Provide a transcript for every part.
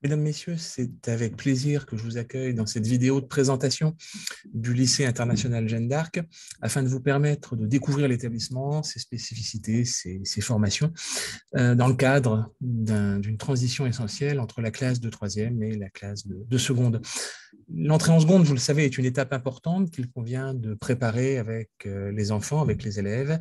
Mesdames, Messieurs, c'est avec plaisir que je vous accueille dans cette vidéo de présentation du lycée international Jeanne d'Arc afin de vous permettre de découvrir l'établissement, ses spécificités, ses formations dans le cadre d'une transition essentielle entre la classe de troisième et la classe de seconde. L'entrée en seconde, vous le savez, est une étape importante qu'il convient de préparer avec les enfants, avec les élèves.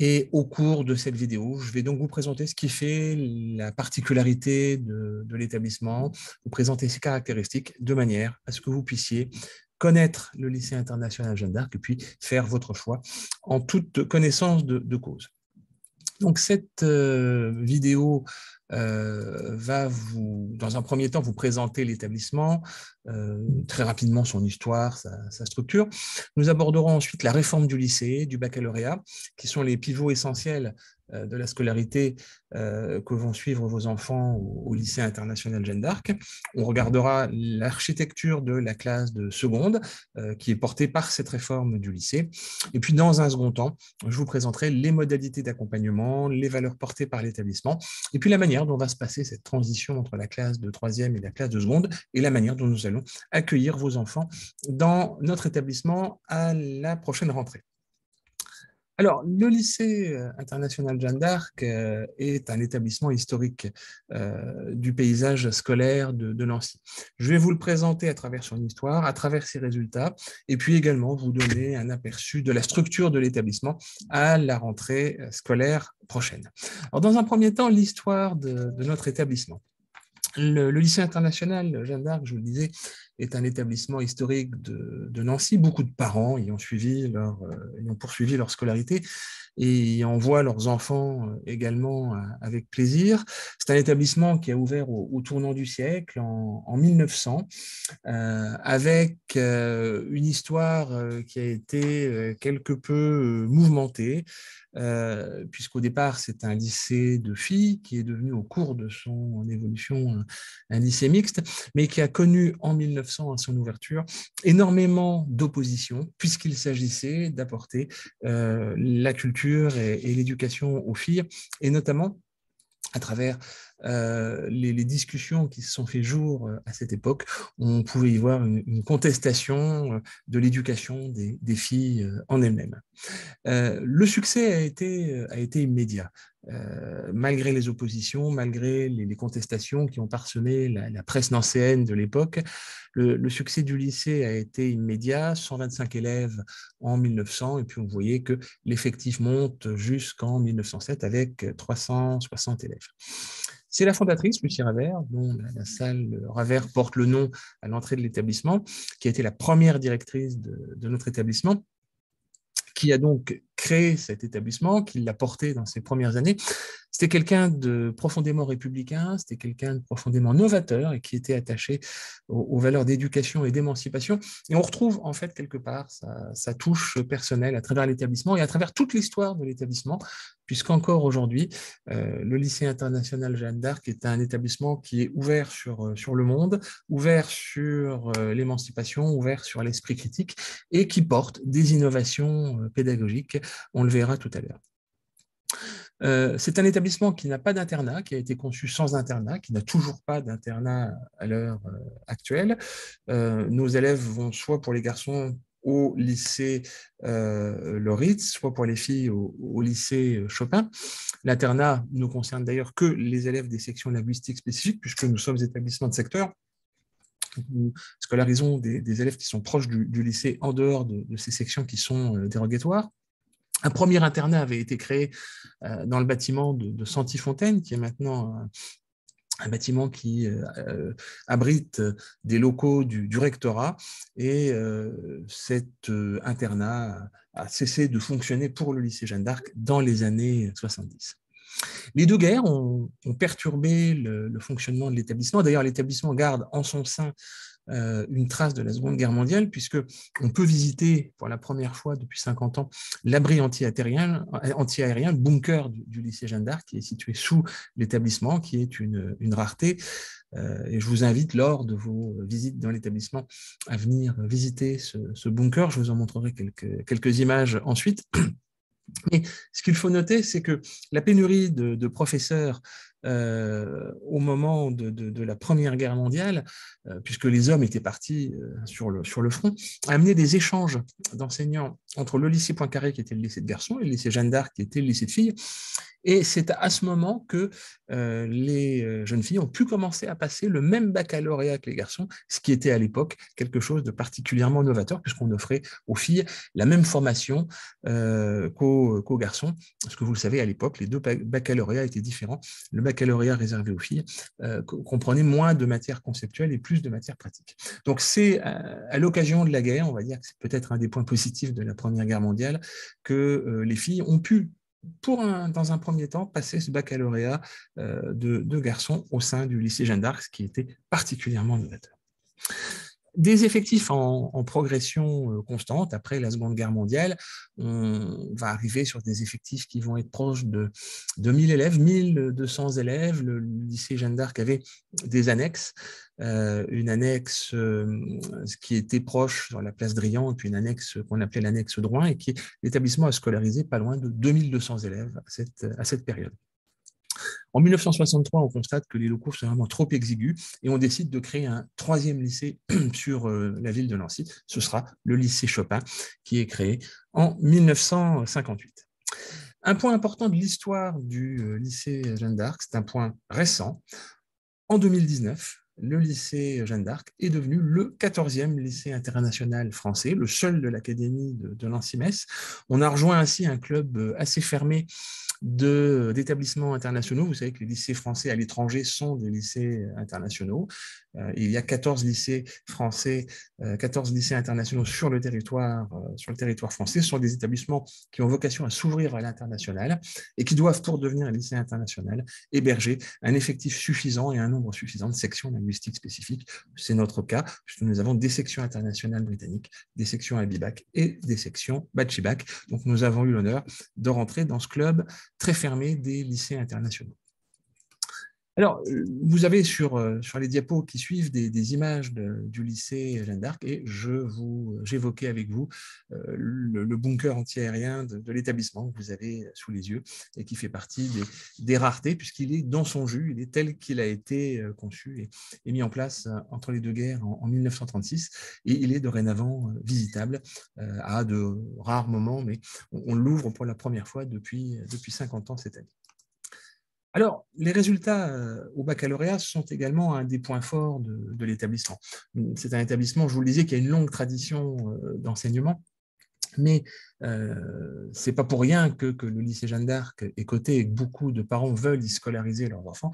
Et au cours de cette vidéo, je vais donc vous présenter ce qui fait la particularité de l'établissement, vous présenter ses caractéristiques de manière à ce que vous puissiez connaître le lycée international Jeanne d'Arc et puis faire votre choix en toute connaissance de cause. Donc cette vidéo va vous, dans un premier temps, vous présenter l'établissement, très rapidement son histoire, sa structure. Nous aborderons ensuite la réforme du lycée, du baccalauréat, qui sont les pivots essentiels de la scolarité que vont suivre vos enfants au lycée international Jeanne d'Arc. On regardera l'architecture de la classe de seconde, qui est portée par cette réforme du lycée. Et puis, dans un second temps, je vous présenterai les modalités d'accompagnement, les valeurs portées par l'établissement, et puis la manière dont va se passer cette transition entre la classe de troisième et la classe de seconde, et la manière dont nous allons accueillir vos enfants dans notre établissement à la prochaine rentrée. Alors, le lycée international Jeanne d'Arc est un établissement historique du paysage scolaire de Nancy. Je vais vous le présenter à travers son histoire, à travers ses résultats, et puis également vous donner un aperçu de la structure de l'établissement à la rentrée scolaire prochaine. Alors, dans un premier temps, l'histoire de notre établissement. Le lycée international Jeanne d'Arc, je vous le disais, est un établissement historique de Nancy. Beaucoup de parents y ont poursuivi leur scolarité et y envoient leurs enfants également avec plaisir. C'est un établissement qui a ouvert au tournant du siècle, en 1900, avec une histoire qui a été quelque peu mouvementée, puisqu'au départ, c'est un lycée de filles qui est devenu au cours de son évolution un lycée mixte, mais qui a connu en 1900 à son ouverture énormément d'opposition, puisqu'il s'agissait d'apporter la culture et l'éducation aux filles, et notamment à travers les discussions qui se sont fait jour à cette époque, on pouvait y voir une contestation de l'éducation des filles en elles-mêmes. Le succès a été immédiat. Malgré les oppositions, malgré les contestations qui ont parsemé la presse nancéenne de l'époque, le succès du lycée a été immédiat, 125 élèves en 1900, et puis vous voyez que l'effectif monte jusqu'en 1907 avec 360 élèves. C'est la fondatrice, Lucie Ravert, dont la salle Ravert porte le nom à l'entrée de l'établissement, qui a été la première directrice de notre établissement, qui a donc créé cet établissement, qui l'a porté dans ses premières années. C'était quelqu'un de profondément républicain, c'était quelqu'un de profondément novateur et qui était attaché aux valeurs d'éducation et d'émancipation. Et on retrouve en fait quelque part sa touche personnelle à travers l'établissement et à travers toute l'histoire de l'établissement, puisqu'encore aujourd'hui, le lycée international Jeanne d'Arc est un établissement qui est ouvert sur le monde, ouvert sur l'émancipation, ouvert sur l'esprit critique et qui porte des innovations pédagogiques. On le verra tout à l'heure. C'est un établissement qui n'a pas d'internat, qui a été conçu sans internat, qui n'a toujours pas d'internat à l'heure actuelle. Nos élèves vont soit pour les garçons au lycée Loritz, soit pour les filles au lycée Chopin. L'internat ne concerne d'ailleurs que les élèves des sections linguistiques spécifiques, puisque nous sommes établissements de secteur. Nous scolarisons des élèves qui sont proches du lycée en dehors de ces sections qui sont dérogatoires. Un premier internat avait été créé dans le bâtiment de Santi-Fontaine, qui est maintenant un bâtiment qui abrite des locaux du rectorat. Et cet internat a cessé de fonctionner pour le lycée Jeanne d'Arc dans les années 70. Les deux guerres ont perturbé le fonctionnement de l'établissement. D'ailleurs, l'établissement garde en son sein une trace de la Seconde Guerre mondiale, puisqu'on peut visiter pour la première fois depuis 50 ans l'abri anti-aérien, le bunker du lycée Jeanne d'Arc, qui est situé sous l'établissement, qui est une rareté. Et je vous invite, lors de vos visites dans l'établissement, à venir visiter ce bunker. Je vous en montrerai quelques images ensuite. Mais ce qu'il faut noter, c'est que la pénurie de professeurs au moment de la Première Guerre mondiale, puisque les hommes étaient partis sur le front, a amené des échanges d'enseignants entre le lycée Poincaré, qui était le lycée de garçons, et le lycée Jeanne d'Arc, qui était le lycée de filles. Et c'est à ce moment que les jeunes filles ont pu commencer à passer le même baccalauréat que les garçons, ce qui était à l'époque quelque chose de particulièrement novateur, puisqu'on offrait aux filles la même formation qu'aux garçons. Parce que vous le savez, à l'époque, les deux baccalauréats étaient différents. Le baccalauréat réservé aux filles comprenait moins de matières conceptuelles et plus de matières pratiques. Donc c'est à l'occasion de la guerre, on va dire que c'est peut-être un des points positifs de la Première Guerre mondiale, que les filles ont pu dans un premier temps, passer ce baccalauréat de garçons au sein du lycée Jeanne d'Arc, ce qui était particulièrement novateur. Des effectifs en progression constante. Après la Seconde Guerre mondiale, on va arriver sur des effectifs qui vont être proches de 1000 élèves, 1200 élèves. Le lycée Jeanne d'Arc avait des annexes, une annexe qui était proche sur la place Drian, et puis une annexe qu'on appelait l'annexe Drouin, et qui l'établissement a scolarisé pas loin de 2200 élèves à cette période. En 1963, on constate que les locaux sont vraiment trop exigus et on décide de créer un troisième lycée sur la ville de Nancy. Ce sera le lycée Chopin qui est créé en 1958. Un point important de l'histoire du lycée Jeanne d'Arc, c'est un point récent. En 2019, le lycée Jeanne d'Arc est devenu le 14e lycée international français, le seul de l'académie de Nancy-Metz. On a rejoint ainsi un club assez fermé d'établissements internationaux. Vous savez que les lycées français à l'étranger sont des lycées internationaux. Il y a 14 lycées français, 14 lycées internationaux sur le territoire français. Ce sont des établissements qui ont vocation à s'ouvrir à l'international et qui doivent, pour devenir un lycée international, héberger un effectif suffisant et un nombre suffisant de sections linguistiques spécifiques. C'est notre cas, puisque nous avons des sections internationales britanniques, des sections Abibac et des sections Bachibac. Donc nous avons eu l'honneur de rentrer dans ce club très fermé des lycées internationaux. Alors, vous avez sur les diapos qui suivent des images du lycée Jeanne d'Arc et j'évoquais avec vous le bunker antiaérien de l'établissement que vous avez sous les yeux et qui fait partie des raretés puisqu'il est dans son jus, il est tel qu'il a été conçu et mis en place entre les deux guerres en 1936 et il est dorénavant visitable à de rares moments, mais on l'ouvre pour la première fois depuis 50 ans cette année. Alors, les résultats au baccalauréat sont également un des points forts de l'établissement. C'est un établissement, je vous le disais, qui a une longue tradition d'enseignement, mais ce n'est pas pour rien que le lycée Jeanne d'Arc est coté et que beaucoup de parents veulent y scolariser leurs enfants.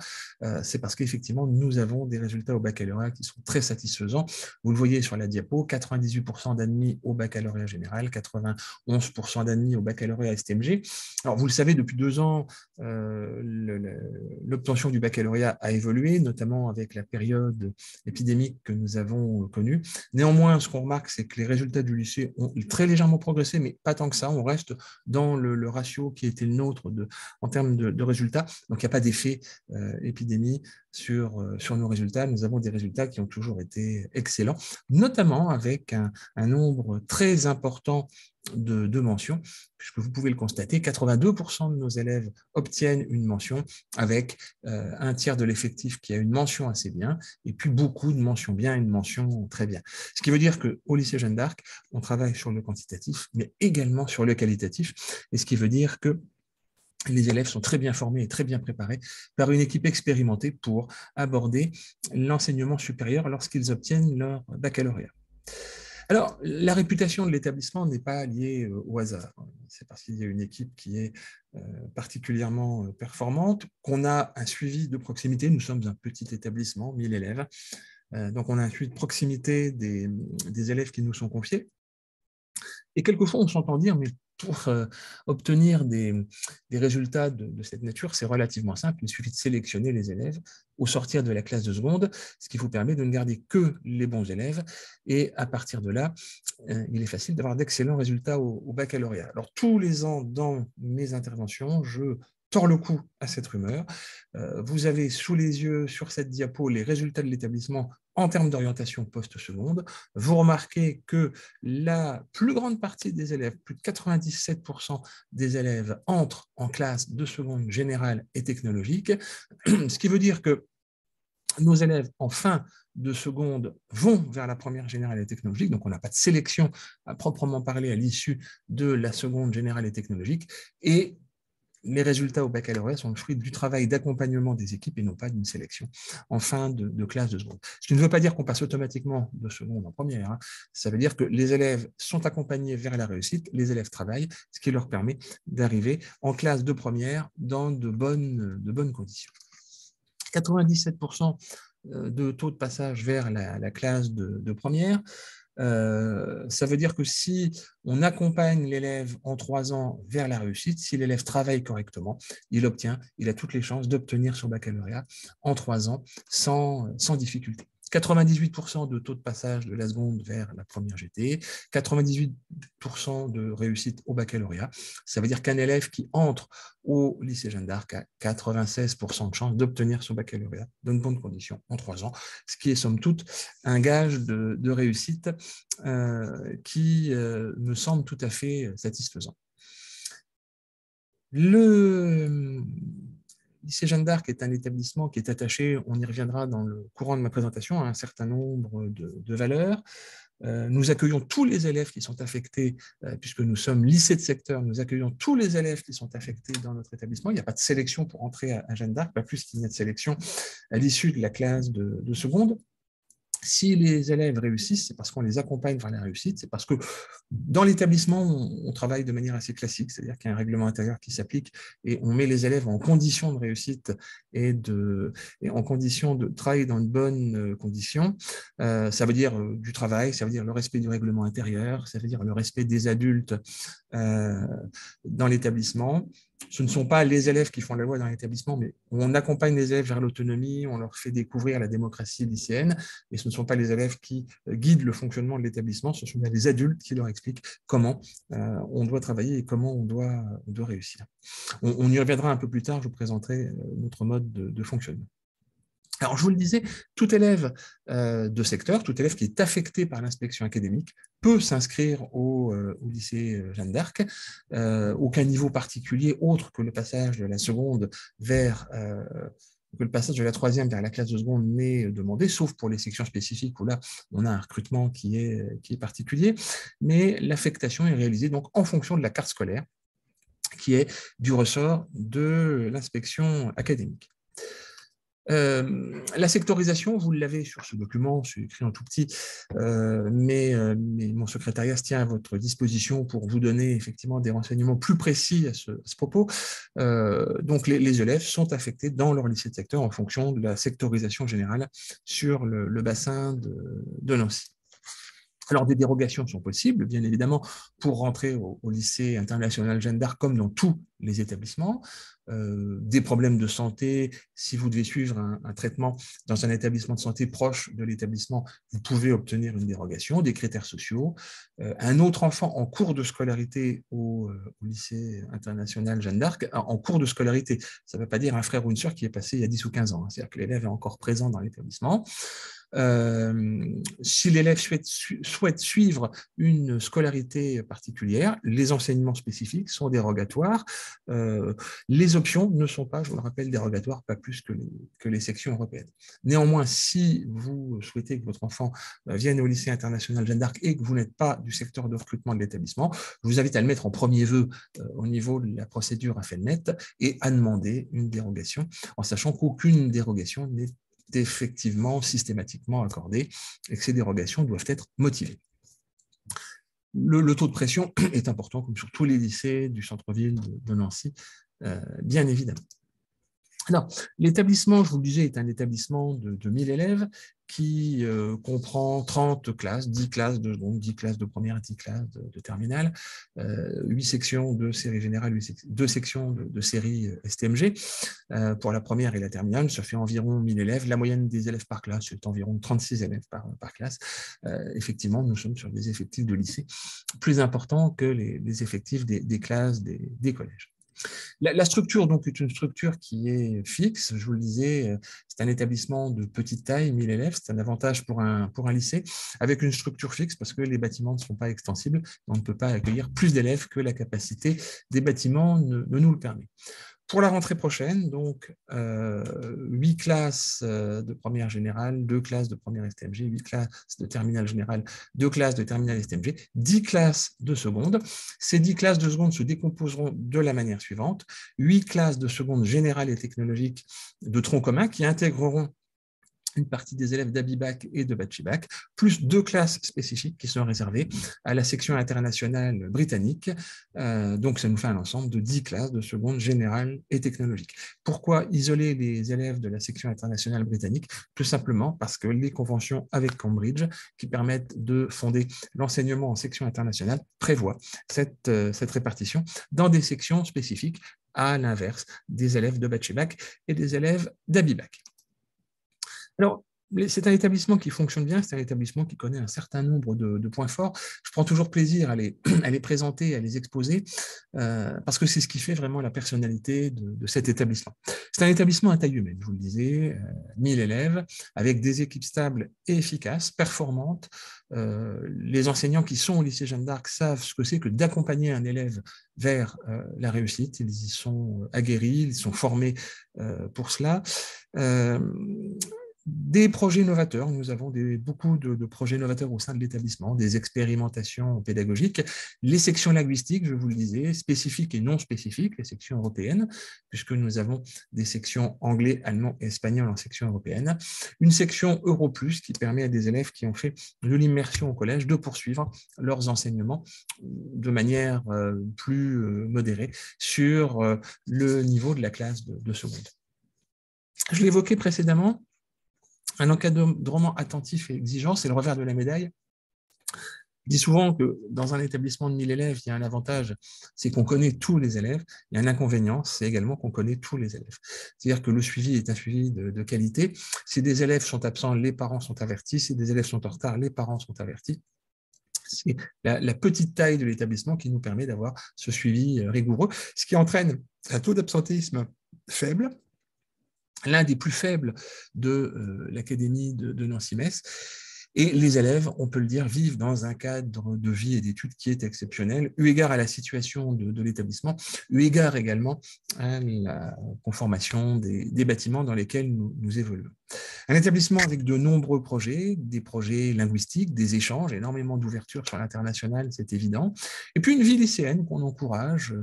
C'est parce qu'effectivement, nous avons des résultats au baccalauréat qui sont très satisfaisants. Vous le voyez sur la diapo, 98% d'admis au baccalauréat général, 91% d'admis au baccalauréat STMG. Alors, vous le savez, depuis 2 ans, l'obtention du baccalauréat a évolué, notamment avec la période épidémique que nous avons connue. Néanmoins, ce qu'on remarque, c'est que les résultats du lycée ont très légèrement progressé, mais pas tant que ça. On reste dans le ratio qui était le nôtre en termes de résultats. Donc, il n'y a pas d'effet épidémie sur nos résultats. Nous avons des résultats qui ont toujours été excellents, notamment avec un nombre très important de mentions, puisque vous pouvez le constater, 82% de nos élèves obtiennent une mention avec un tiers de l'effectif qui a une mention assez bien, et puis beaucoup de mentions bien et une mention très bien. Ce qui veut dire qu'au lycée Jeanne d'Arc, on travaille sur le quantitatif, mais également sur le qualitatif, et ce qui veut dire que les élèves sont très bien formés et très bien préparés par une équipe expérimentée pour aborder l'enseignement supérieur lorsqu'ils obtiennent leur baccalauréat. Alors, la réputation de l'établissement n'est pas liée au hasard. C'est parce qu'il y a une équipe qui est particulièrement performante, qu'on a un suivi de proximité. Nous sommes un petit établissement, 1000 élèves. Donc, on a un suivi de proximité des élèves qui nous sont confiés. Et quelquefois, on s'entend dire, mais pour obtenir des résultats de cette nature, c'est relativement simple. Il suffit de sélectionner les élèves au sortir de la classe de seconde, ce qui vous permet de ne garder que les bons élèves. Et à partir de là, il est facile d'avoir d'excellents résultats au baccalauréat. Alors, tous les ans, dans mes interventions, je tord le cou à cette rumeur. Vous avez sous les yeux, sur cette diapo, les résultats de l'établissement en termes d'orientation post-seconde. Vous remarquez que la plus grande partie des élèves, plus de 97% des élèves, entrent en classe de seconde générale et technologique, ce qui veut dire que nos élèves en fin de seconde vont vers la première générale et technologique, donc on n'a pas de sélection à proprement parler à l'issue de la seconde générale et technologique, et les résultats au baccalauréat sont le fruit du travail d'accompagnement des équipes et non pas d'une sélection en fin de classe de seconde. Ce qui ne veut pas dire qu'on passe automatiquement de seconde en première, hein. Ça veut dire que les élèves sont accompagnés vers la réussite, les élèves travaillent, ce qui leur permet d'arriver en classe de première dans de bonnes conditions. 97% de taux de passage vers la classe de première. Ça veut dire que si on accompagne l'élève en 3 ans vers la réussite, si l'élève travaille correctement, il a toutes les chances d'obtenir son baccalauréat en 3 ans sans difficulté. 98% de taux de passage de la seconde vers la première GT, 98% de réussite au baccalauréat. Ça veut dire qu'un élève qui entre au lycée Jeanne d'Arc a 96% de chances d'obtenir son baccalauréat dans de bonnes conditions en 3 ans, ce qui est somme toute un gage de réussite qui me semble tout à fait satisfaisant. Le lycée Jeanne d'Arc est un établissement qui est attaché, on y reviendra dans le courant de ma présentation, à un certain nombre de valeurs. Nous accueillons tous les élèves qui sont affectés, puisque nous sommes lycée de secteur, nous accueillons tous les élèves qui sont affectés dans notre établissement. Il n'y a pas de sélection pour entrer à Jeanne d'Arc, pas plus qu'il n'y a de sélection à l'issue de la classe de seconde. Si les élèves réussissent, c'est parce qu'on les accompagne vers la réussite, c'est parce que dans l'établissement, on travaille de manière assez classique, c'est-à-dire qu'il y a un règlement intérieur qui s'applique et on met les élèves en condition de réussite et en condition de travailler dans de bonnes conditions. Ça veut dire du travail, ça veut dire le respect du règlement intérieur, ça veut dire le respect des adultes dans l'établissement. Ce ne sont pas les élèves qui font la loi dans l'établissement, mais on accompagne les élèves vers l'autonomie, on leur fait découvrir la démocratie lycéenne, et ce ne sont pas les élèves qui guident le fonctionnement de l'établissement, ce sont bien les adultes qui leur expliquent comment on doit travailler et comment on doit réussir. On y reviendra un peu plus tard, je vous présenterai notre mode de fonctionnement. Alors, je vous le disais, tout élève de secteur, tout élève qui est affecté par l'inspection académique peut s'inscrire au lycée Jeanne d'Arc. Aucun niveau particulier autre que le passage de la seconde vers que le passage de la troisième vers la classe de seconde n'est demandé, sauf pour les sections spécifiques où là, on a un recrutement qui est particulier. Mais l'affectation est réalisée donc en fonction de la carte scolaire, qui est du ressort de l'inspection académique. La sectorisation, vous l'avez sur ce document, c'est écrit en tout petit, mais mon secrétariat se tient à votre disposition pour vous donner effectivement des renseignements plus précis à ce propos. Donc les élèves sont affectés dans leur lycée de secteur en fonction de la sectorisation générale sur le bassin de Nancy. Alors, des dérogations sont possibles, bien évidemment, pour rentrer au lycée international Jeanne d'Arc, comme dans tous les établissements. Des problèmes de santé, si vous devez suivre un traitement dans un établissement de santé proche de l'établissement, vous pouvez obtenir une dérogation, des critères sociaux. Un autre enfant en cours de scolarité au lycée international Jeanne d'Arc, en cours de scolarité, ça ne veut pas dire un frère ou une sœur qui est passé il y a 10 ou 15 ans, hein, c'est-à-dire que l'élève est encore présent dans l'établissement. Si l'élève souhaite suivre une scolarité particulière, les enseignements spécifiques sont dérogatoires. Les options ne sont pas, je vous le rappelle, dérogatoires, pas plus que les sections européennes. Néanmoins, si vous souhaitez que votre enfant vienne au lycée international Jeanne d'Arc et que vous n'êtes pas du secteur de recrutement de l'établissement, je vous invite à le mettre en premier vœu au niveau de la procédure AFENMET et à demander une dérogation, en sachant qu'aucune dérogation n'est effectivement systématiquement accordées et que ces dérogations doivent être motivées. Le taux de pression est important, comme sur tous les lycées du centre-ville de Nancy, bien évidemment. Alors, l'établissement, je vous le disais, est un établissement de 1000 élèves qui comprend 30 classes, 10 classes de seconde, 10 classes de première, 10 classes de terminale, 8 sections de série générale, 2 sections de série STMG. Pour la première et la terminale, ça fait environ 1000 élèves. La moyenne des élèves par classe, c'est environ 36 élèves par classe. Effectivement, nous sommes sur des effectifs de lycée plus importants que les effectifs des classes des collèges. La structure, donc, est une structure qui est fixe. Je vous le disais, c'est un établissement de petite taille, 1000 élèves. C'est un avantage pour un lycée, avec une structure fixe parce que les bâtiments ne sont pas extensibles. On ne peut pas accueillir plus d'élèves que la capacité des bâtiments ne nous le permet. Pour la rentrée prochaine, donc 8 classes de première générale, 2 classes de première STMG, 8 classes de terminale générale, 2 classes de terminale STMG, 10 classes de seconde. Ces 10 classes de seconde se décomposeront de la manière suivante. 8 classes de seconde générale et technologique de tronc commun qui intégreront une partie des élèves d'Abibac et de Bachibac, plus 2 classes spécifiques qui sont réservées à la section internationale britannique. Donc, ça nous fait un ensemble de 10 classes de seconde générale et technologique. Pourquoi isoler les élèves de la section internationale britannique? Tout simplement parce que les conventions avec Cambridge, qui permettent de fonder l'enseignement en section internationale, prévoient cette répartition dans des sections spécifiques, à l'inverse des élèves de Bachibac et des élèves d'Abibac. Alors, c'est un établissement qui fonctionne bien, c'est un établissement qui connaît un certain nombre de points forts. Je prends toujours plaisir à les présenter, à les exposer, parce que c'est ce qui fait vraiment la personnalité de cet établissement. C'est un établissement à taille humaine, je vous le disais, 1000 élèves, avec des équipes stables et efficaces, performantes. Les enseignants qui sont au lycée Jeanne d'Arc savent ce que c'est que d'accompagner un élève vers la réussite. Ils y sont aguerris, ils sont formés pour cela. Des projets novateurs, nous avons beaucoup de projets novateurs au sein de l'établissement, des expérimentations pédagogiques, les sections linguistiques, je vous le disais, spécifiques et non spécifiques, les sections européennes, puisque nous avons des sections anglais, allemand et espagnol en section européenne, une section Europlus qui permet à des élèves qui ont fait de l'immersion au collège de poursuivre leurs enseignements de manière plus modérée sur le niveau de la classe de seconde. Je l'évoquais précédemment, un encadrement attentif et exigeant, c'est le revers de la médaille. Je dis souvent que dans un établissement de 1000 élèves, il y a un avantage, c'est qu'on connaît tous les élèves. Il y a un inconvénient, c'est également qu'on connaît tous les élèves. C'est-à-dire que le suivi est un suivi de qualité. Si des élèves sont absents, les parents sont avertis. Si des élèves sont en retard, les parents sont avertis. C'est la petite taille de l'établissement qui nous permet d'avoir ce suivi rigoureux, ce qui entraîne un taux d'absentéisme faible, l'un des plus faibles de l'académie de Nancy-Metz. Et les élèves, on peut le dire, vivent dans un cadre de vie et d'études qui est exceptionnel, eu égard à la situation de l'établissement, eu égard également à la conformation des bâtiments dans lesquels nous évoluons. Un établissement avec de nombreux projets, des projets linguistiques, des échanges, énormément d'ouverture sur l'international, c'est évident. Et puis une vie lycéenne qu'on encourage,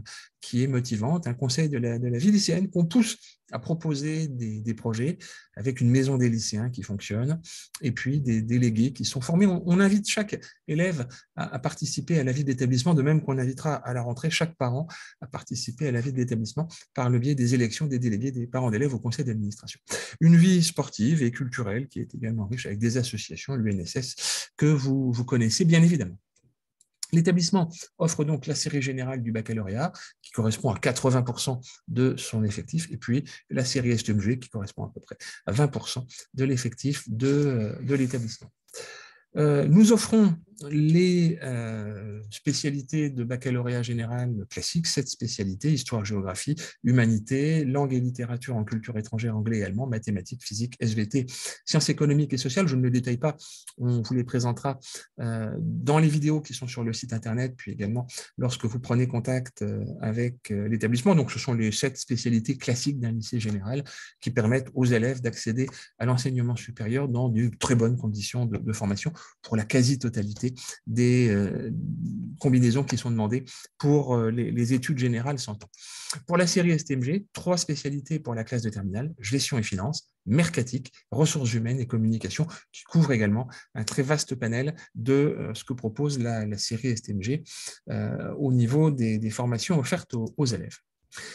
qui est motivante, un conseil de la vie lycéenne qu'on pousse à proposer des projets avec une maison des lycéens qui fonctionne et puis des délégués qui sont formés. On invite chaque élève à participer à la vie de l'établissement, de même qu'on invitera à la rentrée chaque parent à participer à la vie de l'établissement par le biais des élections des délégués des parents d'élèves au conseil d'administration. Une vie sportive et culturelle qui est également riche avec des associations, l'UNSS, que vous connaissez bien évidemment. L'établissement offre donc la série générale du baccalauréat, qui correspond à 80% de son effectif, et puis la série STMG, qui correspond à peu près à 20% de l'effectif de l'établissement. Nous offrons les spécialités de baccalauréat général classique, 7 spécialités, histoire, géographie, humanité, langue et littérature en culture étrangère, anglais et allemand, mathématiques, physique, SVT, sciences économiques et sociales. Je ne le détaille pas, on vous les présentera dans les vidéos qui sont sur le site internet, puis également lorsque vous prenez contact avec l'établissement. Donc ce sont les 7 spécialités classiques d'un lycée général qui permettent aux élèves d'accéder à l'enseignement supérieur dans de très bonnes conditions de formation pour la quasi-totalité des combinaisons qui sont demandées pour les études générales 100 ans. Pour la série STMG, 3 spécialités pour la classe de terminale, gestion et finance, mercatique, ressources humaines et communication, qui couvrent également un très vaste panel de ce que propose la série STMG au niveau des formations offertes aux élèves.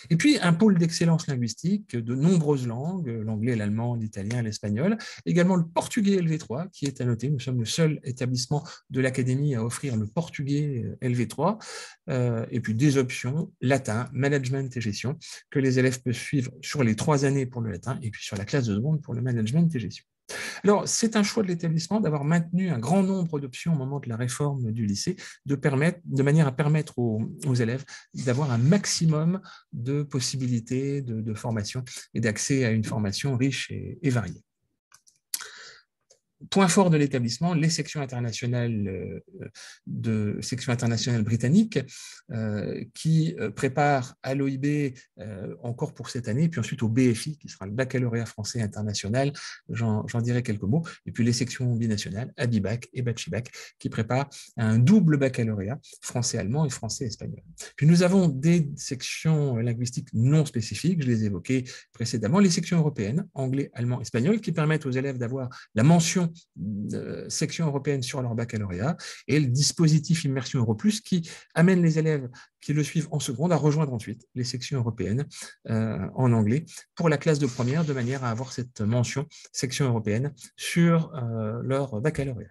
Et puis, un pôle d'excellence linguistique de nombreuses langues, l'anglais, l'allemand, l'italien, l'espagnol, également le portugais LV3, qui est à noter. Nous sommes le seul établissement de l'académie à offrir le portugais LV3, et puis des options latin, management et gestion, que les élèves peuvent suivre sur les 3 années pour le latin, et puis sur la classe de seconde pour le management et gestion. Alors, c'est un choix de l'établissement d'avoir maintenu un grand nombre d'options au moment de la réforme du lycée, de manière à permettre aux élèves d'avoir un maximum de possibilités de formation et d'accès à une formation riche et variée. Point fort de l'établissement, les sections internationales britanniques qui préparent à l'OIB encore pour cette année, puis ensuite au BFI, qui sera le baccalauréat français international, j'en dirai quelques mots, et puis les sections binationales, Abibac et Bachibac, qui préparent un double baccalauréat français-allemand et français-espagnol. Puis nous avons des sections linguistiques non spécifiques, je les évoquais précédemment, les sections européennes, anglais, allemand, espagnol, qui permettent aux élèves d'avoir la mention section européenne sur leur baccalauréat et le dispositif Immersion Euro+, qui amène les élèves qui le suivent en seconde à rejoindre ensuite les sections européennes en anglais pour la classe de première, de manière à avoir cette mention section européenne sur leur baccalauréat.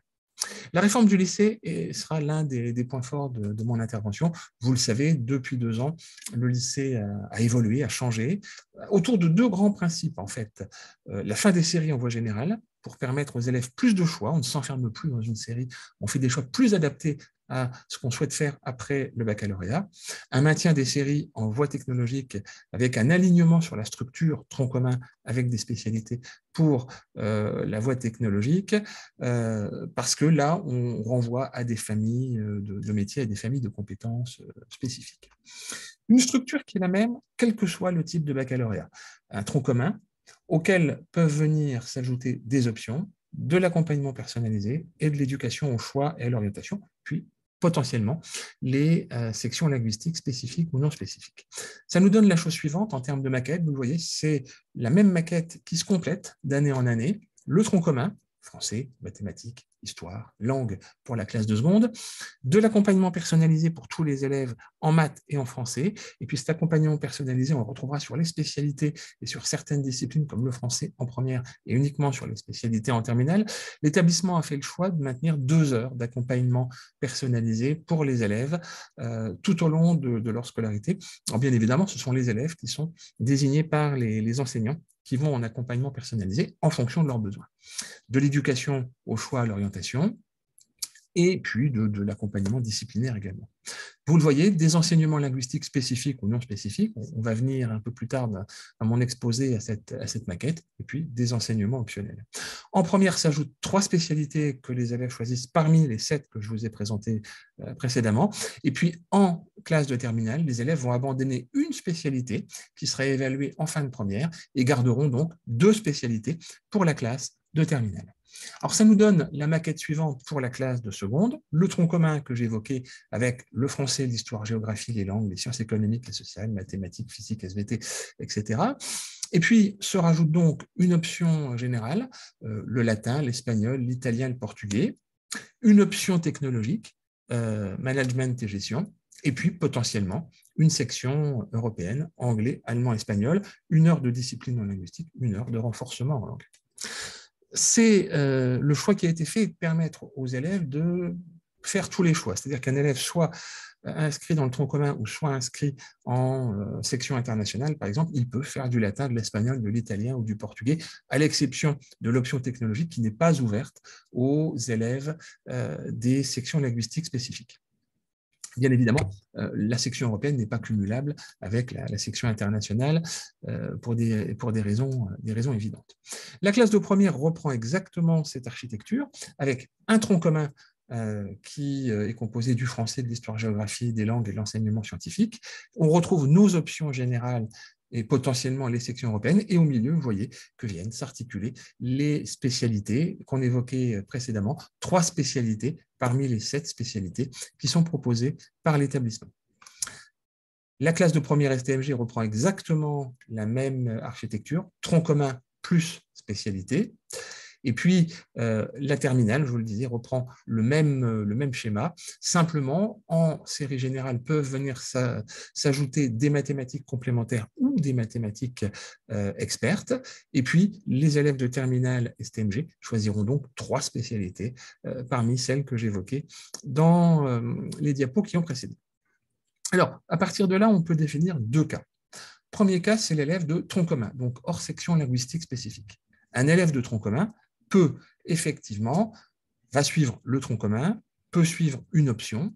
La réforme du lycée sera l'un des points forts de mon intervention. Vous le savez, depuis 2 ans, le lycée a évolué, a changé, autour de 2 grands principes, en fait. La fin des séries en voie générale, pour permettre aux élèves plus de choix. On ne s'enferme plus dans une série, on fait des choix plus adaptés à ce qu'on souhaite faire après le baccalauréat, un maintien des séries en voie technologique avec un alignement sur la structure tronc commun avec des spécialités pour la voie technologique, parce que là, on renvoie à des familles de métiers, à des familles de compétences spécifiques. Une structure qui est la même, quel que soit le type de baccalauréat. Un tronc commun auquel peuvent venir s'ajouter des options, de l'accompagnement personnalisé et de l'éducation au choix et à l'orientation, puis potentiellement les sections linguistiques spécifiques ou non spécifiques. Ça nous donne la chose suivante en termes de maquette. Vous le voyez, c'est la même maquette qui se complète d'année en année. Le tronc commun, français, mathématiques, histoire, langue pour la classe de seconde, de l'accompagnement personnalisé pour tous les élèves en maths et en français, et puis cet accompagnement personnalisé, on le retrouvera sur les spécialités et sur certaines disciplines comme le français en première et uniquement sur les spécialités en terminale. L'établissement a fait le choix de maintenir 2 heures d'accompagnement personnalisé pour les élèves tout au long de leur scolarité. Alors bien évidemment, ce sont les élèves qui sont désignés par les enseignants qui vont en accompagnement personnalisé en fonction de leurs besoins. De l'éducation au choix à l'orientation, et puis de l'accompagnement disciplinaire également. Vous le voyez, des enseignements linguistiques spécifiques ou non spécifiques, on va venir un peu plus tard à mon exposé à cette maquette, et puis des enseignements optionnels. En première s'ajoutent 3 spécialités que les élèves choisissent parmi les 7 que je vous ai présentées précédemment, et puis en classe de terminale, les élèves vont abandonner une spécialité qui sera évaluée en fin de première et garderont donc 2 spécialités pour la classe de terminale. Alors, ça nous donne la maquette suivante pour la classe de seconde, le tronc commun que j'évoquais avec le français, l'histoire, géographie, les langues, les sciences économiques, les sociales, mathématiques, physique, SVT, etc. Et puis, se rajoute donc une option générale, le latin, l'espagnol, l'italien, le portugais, une option technologique, management et gestion, et puis potentiellement une section européenne, anglais, allemand, espagnol, 1 heure de discipline en linguistique, 1 heure de renforcement en langue. C'est le choix qui a été fait de permettre aux élèves de faire tous les choix. C'est-à-dire qu'un élève soit inscrit dans le tronc commun ou soit inscrit en section internationale, par exemple, il peut faire du latin, de l'espagnol, de l'italien ou du portugais, à l'exception de l'option technologique qui n'est pas ouverte aux élèves des sections linguistiques spécifiques. Bien évidemment, la section européenne n'est pas cumulable avec la section internationale pour des raisons évidentes. La classe de première reprend exactement cette architecture avec un tronc commun qui est composé du français, de l'histoire-géographie, des langues et de l'enseignement scientifique. On retrouve nos options générales et potentiellement les sections européennes, et au milieu, vous voyez que viennent s'articuler les spécialités qu'on évoquait précédemment, 3 spécialités parmi les 7 spécialités qui sont proposées par l'établissement. La classe de première STMG reprend exactement la même architecture, tronc commun plus spécialité. Et puis, la terminale, je vous le disais, reprend le même schéma. Simplement, en série générale, peuvent venir s'ajouter des mathématiques complémentaires ou des mathématiques expertes. Et puis, les élèves de terminale STMG choisiront donc 3 spécialités parmi celles que j'évoquais dans les diapos qui ont précédé. Alors, à partir de là, on peut définir 2 cas. Premier cas, c'est l'élève de tronc commun, donc hors section linguistique spécifique. Un élève de tronc commun peut effectivement, va suivre le tronc commun, peut suivre une option,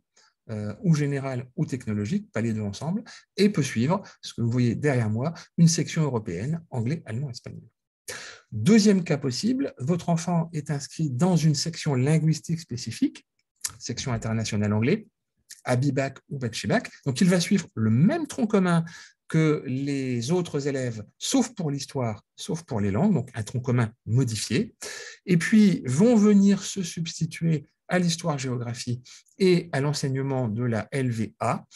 ou générale ou technologique, pas les deux ensemble, et peut suivre, ce que vous voyez derrière moi, une section européenne, anglais, allemand, espagnol. Deuxième cas possible, votre enfant est inscrit dans une section linguistique spécifique, section internationale anglais, à BIBAC ou bac chez bac, donc il va suivre le même tronc commun que les autres élèves, sauf pour l'histoire, sauf pour les langues, donc un tronc commun modifié, et puis vont venir se substituer à l'histoire-géographie et à l'enseignement de la LVA,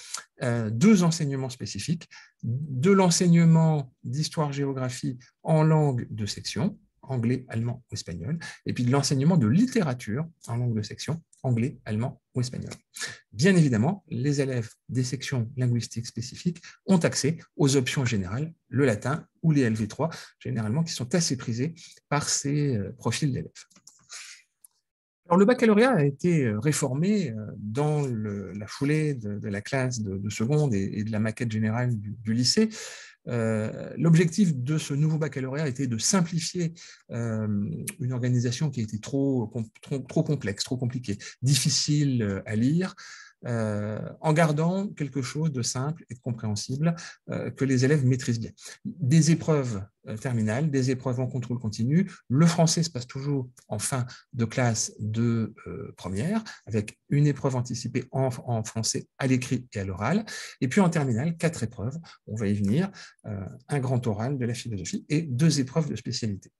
deux enseignements spécifiques, de l'enseignement d'histoire-géographie en langue de section, anglais, allemand ou espagnol, et puis de l'enseignement de littérature en langue de section, anglais, allemand ou espagnol. Bien évidemment, les élèves des sections linguistiques spécifiques ont accès aux options générales, le latin ou les LV3, généralement qui sont assez prisés par ces profils d'élèves. Alors, le baccalauréat a été réformé dans la foulée de la classe de seconde et de la maquette générale du lycée. L'objectif de ce nouveau baccalauréat était de simplifier une organisation qui était trop complexe, trop compliquée, difficile à lire, en gardant quelque chose de simple et de compréhensible que les élèves maîtrisent bien. Des épreuves terminales, des épreuves en contrôle continu. Le français se passe toujours en fin de classe de première, avec une épreuve anticipée en français à l'écrit et à l'oral. Et puis en terminale, 4 épreuves, on va y venir, un grand oral de la philosophie et 2 épreuves de spécialité.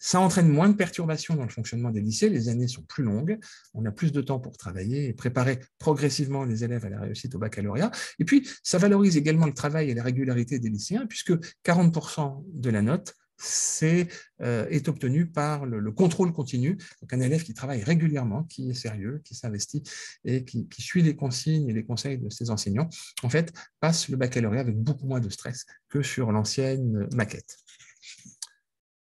Ça entraîne moins de perturbations dans le fonctionnement des lycées, les années sont plus longues, on a plus de temps pour travailler et préparer progressivement les élèves à la réussite au baccalauréat. Et puis, ça valorise également le travail et la régularité des lycéens, puisque 40% de la note est obtenu par le contrôle continu. Donc, un élève qui travaille régulièrement, qui est sérieux, qui s'investit et qui suit les consignes et les conseils de ses enseignants, en fait, passe le baccalauréat avec beaucoup moins de stress que sur l'ancienne maquette.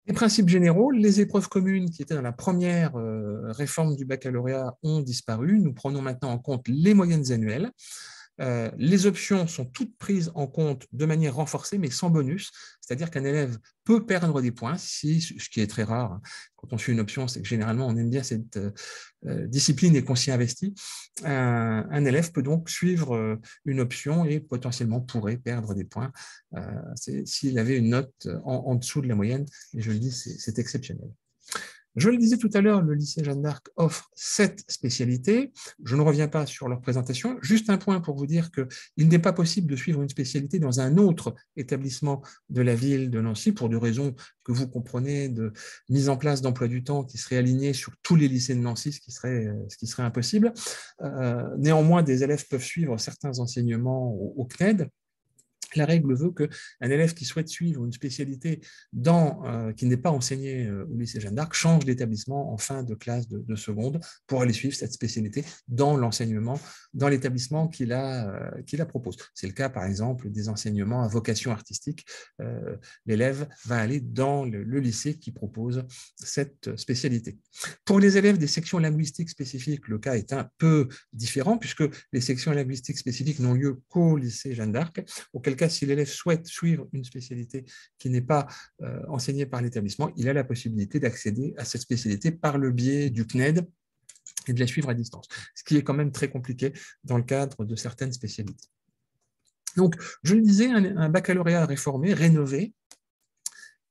Les principes généraux, les épreuves communes qui étaient dans la première réforme du baccalauréat ont disparu. Nous prenons maintenant en compte les moyennes annuelles. Les options sont toutes prises en compte de manière renforcée, mais sans bonus. C'est-à-dire qu'un élève peut perdre des points, ce qui est très rare. Quand on suit une option, c'est que généralement, on aime bien cette discipline et qu'on s'y investit. Un élève peut donc suivre une option et potentiellement pourrait perdre des points s'il avait une note en dessous de la moyenne. Et je le dis, c'est exceptionnel. Je le disais tout à l'heure, le lycée Jeanne d'Arc offre 7 spécialités. Je ne reviens pas sur leur présentation. Juste un point pour vous dire qu'il n'est pas possible de suivre une spécialité dans un autre établissement de la ville de Nancy pour des raisons que vous comprenez de mise en place d'emploi du temps qui serait aligné sur tous les lycées de Nancy, ce qui serait impossible. Néanmoins, des élèves peuvent suivre certains enseignements au CNED. La règle veut qu'un élève qui souhaite suivre une spécialité qui n'est pas enseignée au lycée Jeanne d'Arc change d'établissement en fin de classe de seconde pour aller suivre cette spécialité dans l'enseignement, dans l'établissement qui la propose. C'est le cas, par exemple, des enseignements à vocation artistique. L'élève va aller dans le lycée qui propose cette spécialité. Pour les élèves des sections linguistiques spécifiques, le cas est un peu différent puisque les sections linguistiques spécifiques n'ont lieu qu'au lycée Jeanne d'Arc, auquel cas, si l'élève souhaite suivre une spécialité qui n'est pas enseignée par l'établissement, il a la possibilité d'accéder à cette spécialité par le biais du CNED et de la suivre à distance, ce qui est quand même très compliqué dans le cadre de certaines spécialités. Donc, je le disais, un baccalauréat réformé, rénové,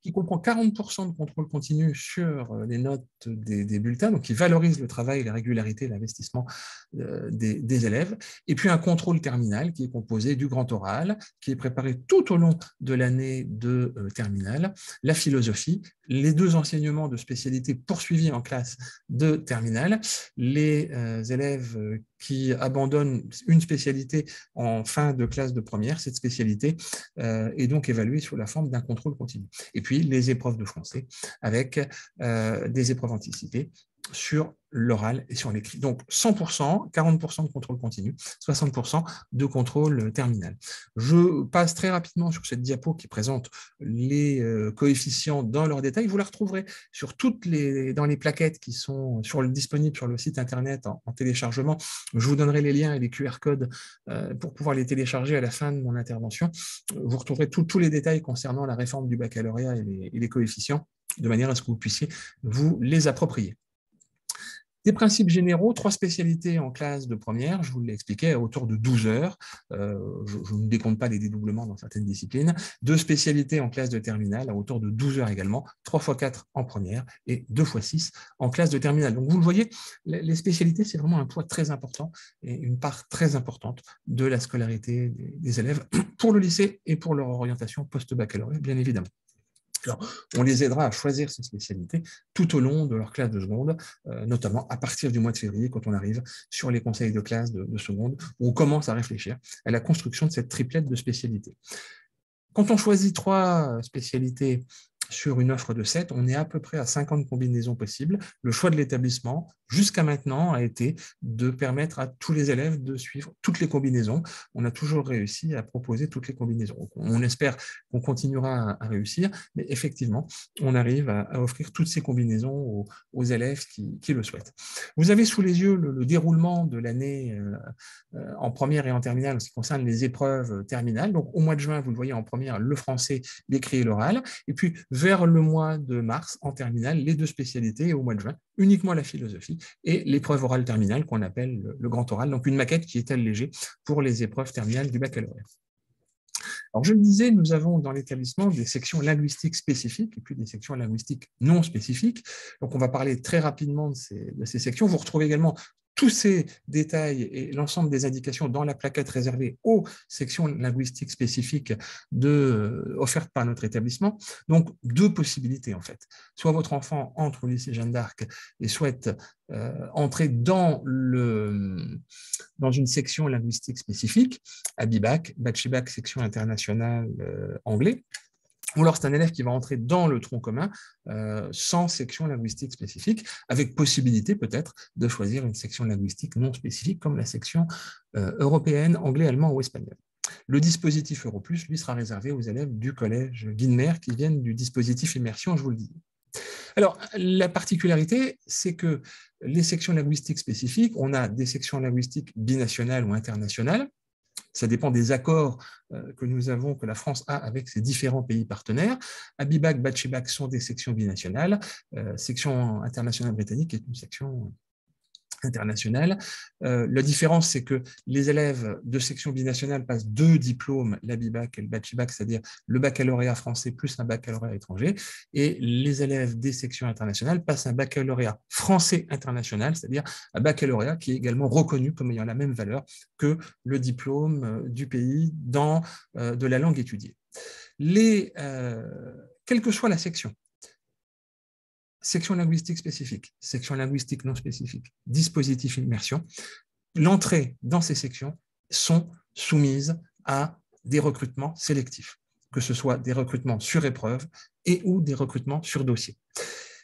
qui comprend 40% de contrôle continu sur les notes des bulletins, donc qui valorise le travail, la régularité, l'investissement des élèves, et puis un contrôle terminal qui est composé du grand oral, qui est préparé tout au long de l'année de terminale, la philosophie, les 2 enseignements de spécialité poursuivis en classe de terminale, les élèves qui abandonnent une spécialité en fin de classe de première, cette spécialité est donc évaluée sous la forme d'un contrôle continu. Et puis les épreuves de français avec des épreuves anticipées sur l'oral et sur l'écrit. Donc 100%, 40% de contrôle continu, 60% de contrôle terminal. Je passe très rapidement sur cette diapo qui présente les coefficients dans leur détail. Vous la retrouverez sur dans les plaquettes qui sont disponibles sur le site internet en téléchargement. Je vous donnerai les liens et les QR codes pour pouvoir les télécharger à la fin de mon intervention. Vous retrouverez tous les détails concernant la réforme du baccalauréat et les coefficients de manière à ce que vous puissiez vous les approprier. Des principes généraux, 3 spécialités en classe de première, je vous l'ai expliqué, à hauteur de 12 heures. Je ne décompte pas les dédoublements dans certaines disciplines. 2 spécialités en classe de terminale, à hauteur de 12 heures également, 3 x 4 en première et 2 x 6 en classe de terminale. Donc, vous le voyez, les spécialités, c'est vraiment un poids très important et une part très importante de la scolarité des élèves pour le lycée et pour leur orientation post-baccalauréat, bien évidemment. Alors, on les aidera à choisir ces spécialités tout au long de leur classe de seconde, notamment à partir du mois de février, quand on arrive sur les conseils de classe de seconde, où on commence à réfléchir à la construction de cette triplette de spécialités. Quand on choisit 3 spécialités sur une offre de 7, on est à peu près à 50 combinaisons possibles. Le choix de l'établissement, jusqu'à maintenant, a été de permettre à tous les élèves de suivre toutes les combinaisons. On a toujours réussi à proposer toutes les combinaisons. On espère qu'on continuera à réussir, mais effectivement, on arrive à offrir toutes ces combinaisons aux élèves qui le souhaitent. Vous avez sous les yeux le déroulement de l'année en première et en terminale en ce qui concerne les épreuves terminales. Donc, au mois de juin, vous le voyez en première, le français, l'écrit et l'oral. Et puis, vers le mois de mars, en terminale, les 2 spécialités. Et au mois de juin, uniquement la philosophie et l'épreuve orale terminale qu'on appelle le grand oral. Donc, une maquette qui est allégée pour les épreuves terminales du baccalauréat. Alors, je le disais, nous avons dans l'établissement des sections linguistiques spécifiques et puis des sections linguistiques non spécifiques. Donc, on va parler très rapidement de ces sections. Vous retrouvez également tous ces détails et l'ensemble des indications dans la plaquette réservée aux sections linguistiques spécifiques offertes par notre établissement. Donc, 2 possibilités en fait. Soit votre enfant entre au lycée Jeanne d'Arc et souhaite entrer dans une section linguistique spécifique, à BIBAC, Bachibac, section internationale anglais, ou alors c'est un élève qui va entrer dans le tronc commun sans section linguistique spécifique, avec possibilité peut-être de choisir une section linguistique non spécifique comme la section européenne, anglais, allemand ou espagnol. Le dispositif Europlus, lui, sera réservé aux élèves du collège Guilmer qui viennent du dispositif Immersion, je vous le dis. Alors, la particularité, c'est que les sections linguistiques spécifiques, on a des sections linguistiques binationales ou internationales. Ça dépend des accords que nous avons, que la France a avec ses différents pays partenaires. Abibac, Bachibac sont des sections binationales. Section internationale britannique est une section internationale. La différence, c'est que les élèves de section binationale passent 2 diplômes, l'Abibac et le Bachibac, c'est-à-dire le baccalauréat français plus un baccalauréat étranger, et les élèves des sections internationales passent un baccalauréat français international, c'est-à-dire un baccalauréat qui est également reconnu comme ayant la même valeur que le diplôme du pays de la langue étudiée. Quelle que soit la section linguistique spécifique, section linguistique non spécifique, dispositif immersion, l'entrée dans ces sections sont soumises à des recrutements sélectifs, que ce soit des recrutements sur épreuve et ou des recrutements sur dossier.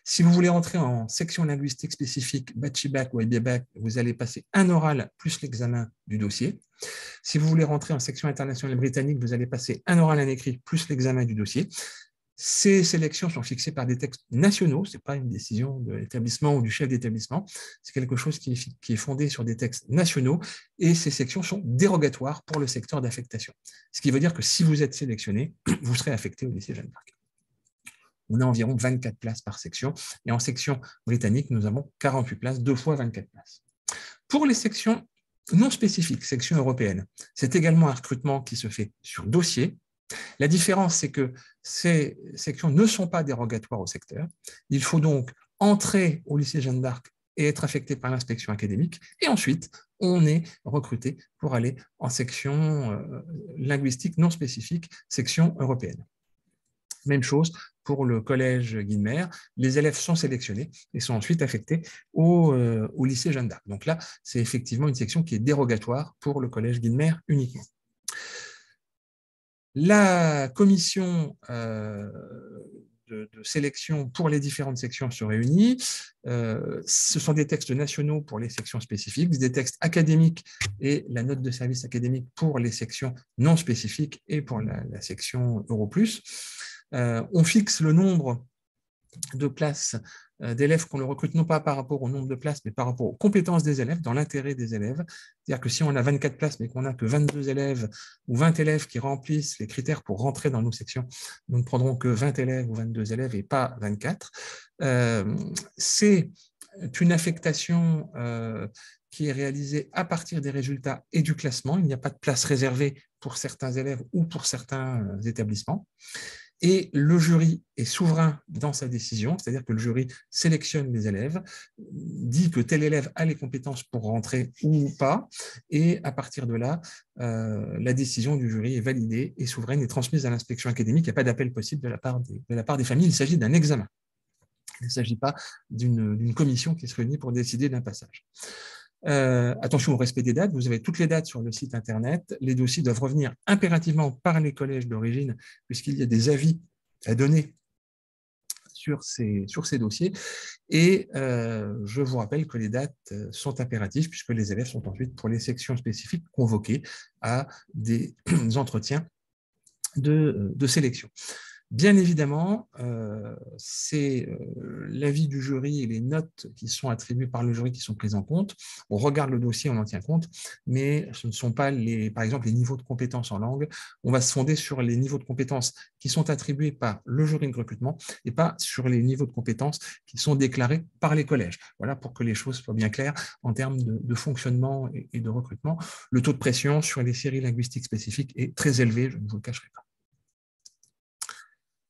Si vous voulez entrer en section linguistique spécifique, Bachibac ou Abibac, vous allez passer un oral plus l'examen du dossier. Si vous voulez rentrer en section internationale britannique, vous allez passer un oral, un écrit plus l'examen du dossier. Ces sélections sont fixées par des textes nationaux, ce n'est pas une décision de l'établissement ou du chef d'établissement, c'est quelque chose qui est fondé sur des textes nationaux et ces sections sont dérogatoires pour le secteur d'affectation. Ce qui veut dire que si vous êtes sélectionné, vous serez affecté au lycée Jeanne d'Arc. On a environ 24 places par section et en section britannique, nous avons 48 places, 2 fois 24 places. Pour les sections non spécifiques, section européenne, c'est également un recrutement qui se fait sur dossier. La différence, c'est que ces sections ne sont pas dérogatoires au secteur. Il faut donc entrer au lycée Jeanne d'Arc et être affecté par l'inspection académique. Et ensuite, on est recruté pour aller en section linguistique non spécifique, section européenne. Même chose pour le collège Guilmer. Les élèves sont sélectionnés et sont ensuite affectés au lycée Jeanne d'Arc. Donc là, c'est effectivement une section qui est dérogatoire pour le collège Guilmer uniquement. La commission de sélection pour les différentes sections se réunit. Ce sont des textes nationaux pour les sections spécifiques, des textes académiques et la note de service académique pour les sections non spécifiques et pour la section Europlus. On fixe le nombre de places d'élèves qu'on le recrute non pas par rapport au nombre de places, mais par rapport aux compétences des élèves, dans l'intérêt des élèves. C'est-à-dire que si on a 24 places, mais qu'on n'a que 22 élèves ou 20 élèves qui remplissent les critères pour rentrer dans nos sections, nous ne prendrons que 20 élèves ou 22 élèves et pas 24. C'est une affectation qui est réalisée à partir des résultats et du classement. Il n'y a pas de place réservée pour certains élèves ou pour certains établissements. Et le jury est souverain dans sa décision, c'est-à-dire que le jury sélectionne les élèves, dit que tel élève a les compétences pour rentrer ou pas, et à partir de là, la décision du jury est validée et souveraine et transmise à l'inspection académique. Il n'y a pas d'appel possible de la part des familles, il s'agit d'un examen. Il ne s'agit pas d'une commission qui se réunit pour décider d'un passage. Attention au respect des dates, vous avez toutes les dates sur le site internet. Les dossiers doivent revenir impérativement par les collèges d'origine, puisqu'il y a des avis à donner sur ces dossiers. Et je vous rappelle que les dates sont impératives, puisque les élèves sont ensuite, pour les sections spécifiques, convoqués à des entretiens de sélection. Bien évidemment, c'est l'avis du jury et les notes qui sont attribuées par le jury qui sont prises en compte. On regarde le dossier, on en tient compte, mais ce ne sont pas, par exemple, les niveaux de compétences en langue. On va se fonder sur les niveaux de compétences qui sont attribués par le jury de recrutement et pas sur les niveaux de compétences qui sont déclarés par les collèges. Voilà, pour que les choses soient bien claires en termes de fonctionnement et de recrutement. Le taux de pression sur les séries linguistiques spécifiques est très élevé, je ne vous le cacherai pas.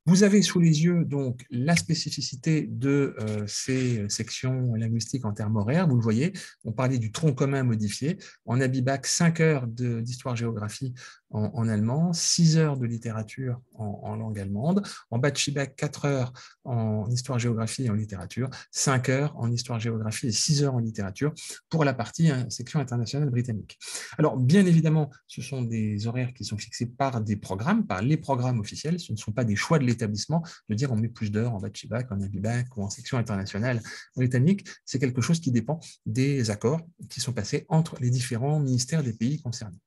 Vous avez sous les yeux donc la spécificité de ces sections linguistiques en termes horaires. Vous le voyez, on parlait du tronc commun modifié. En Abibac, 5 heures d'histoire-géographie en allemand, 6 heures de littérature en langue allemande. En Batchibac, 4 heures en histoire-géographie et en littérature, 5 heures en histoire-géographie et 6 heures en littérature pour la partie section internationale britannique. Alors, bien évidemment, ce sont des horaires qui sont fixés par des programmes, par les programmes officiels. Ce ne sont pas des choix de l'établissement de dire on met plus d'heures en Batchibac, en Abibac ou en section internationale britannique. C'est quelque chose qui dépend des accords qui sont passés entre les différents ministères des pays concernés.